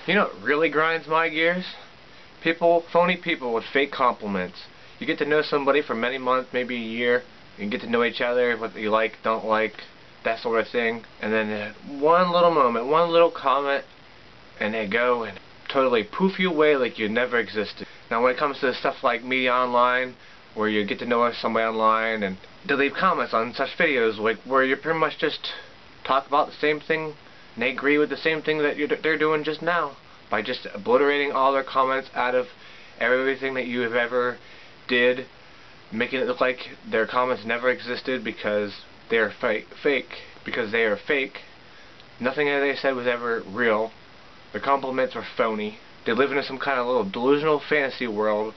You know what really grinds my gears? Phony people with fake compliments. You get to know somebody for many months, maybe a year. You get to know each other, what you like, don't like, that sort of thing. And then one little moment, one little comment, and they go and totally poof you away like you never existed. Now when it comes to stuff like media online, where you get to know somebody online and they leave comments on such videos like where you pretty much just talk about the same thing and they agree with the same thing that they're doing just now by just obliterating all their comments out of everything that you have ever did, making it look like their comments never existed because they're fake. Because they are fake. Nothing that they said was ever real. Their compliments are phony. They live in some kind of little delusional fantasy world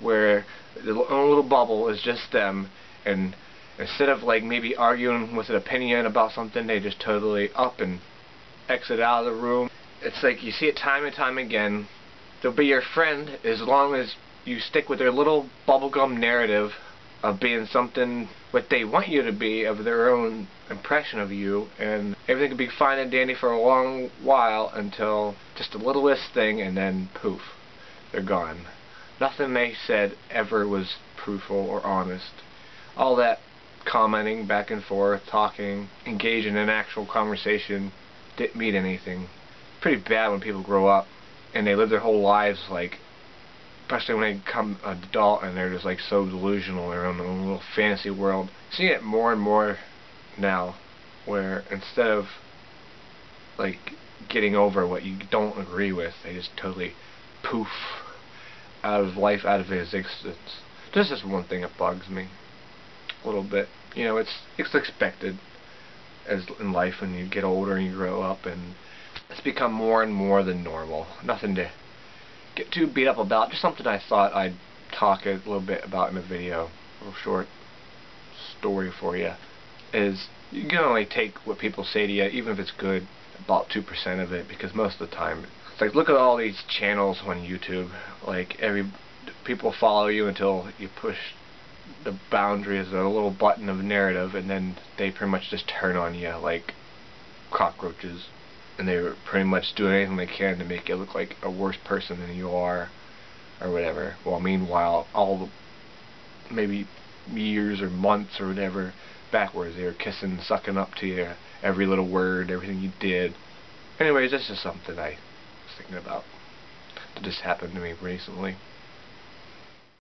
where their own little bubble is just them, and instead of like maybe arguing with an opinion about something, they just totally up and exit out of the room. It's like you see it time and time again. They'll be your friend as long as you stick with their little bubblegum narrative of being something what they want you to be, of their own impression of you, and everything can be fine and dandy for a long while until just the littlest thing, and then poof, they're gone. Nothing they said ever was truthful or honest. All that commenting back and forth, talking, engaging in actual conversation didn't mean anything. Pretty bad when people grow up and they live their whole lives like, especially when they become an adult and they're just like so delusional in their own little fantasy world. Seeing it more and more now, where instead of like getting over what you don't agree with, they just totally poof out of life, out of existence. This is one thing that bugs me a little bit. You know, it's expected as in life when you get older and you grow up, and it's become more and more the normal. Nothing to get too beat up about. Just something I thought I'd talk a little bit about in a video. A little short story for you. Is you can only take what people say to you, even if it's good, about 2% of it, because most of the time it's like, look at all these channels on YouTube. Like people follow you until you push the boundaries of a little button of narrative, and then they pretty much just turn on you like cockroaches. And they're pretty much doing anything they can to make you look like a worse person than you are, or whatever. Well, meanwhile, all the maybe years or months or whatever backwards, they were kissing, sucking up to you, every little word, everything you did. Anyways, this is something I was thinking about that just happened to me recently.